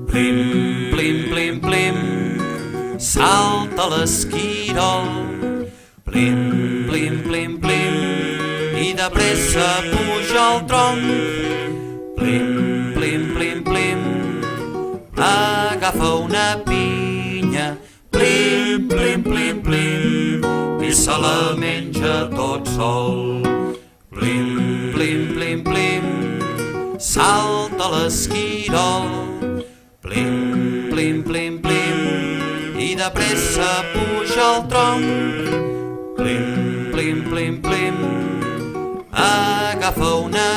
Plim, plim, plim, plim, salta l'esquirol. Plim, plim, plim, plim, i de pressa puja al tronc. Plim, plim, plim, plim, agafa una pinya. Plim, plim, plim, plim, i se la menja tot sol. Plim, plim, plim, plim, salta l'esquirol. Plim, plim, plim, plim, i de pressa puja al tronc. Plim, plim, plim, plim, agafa una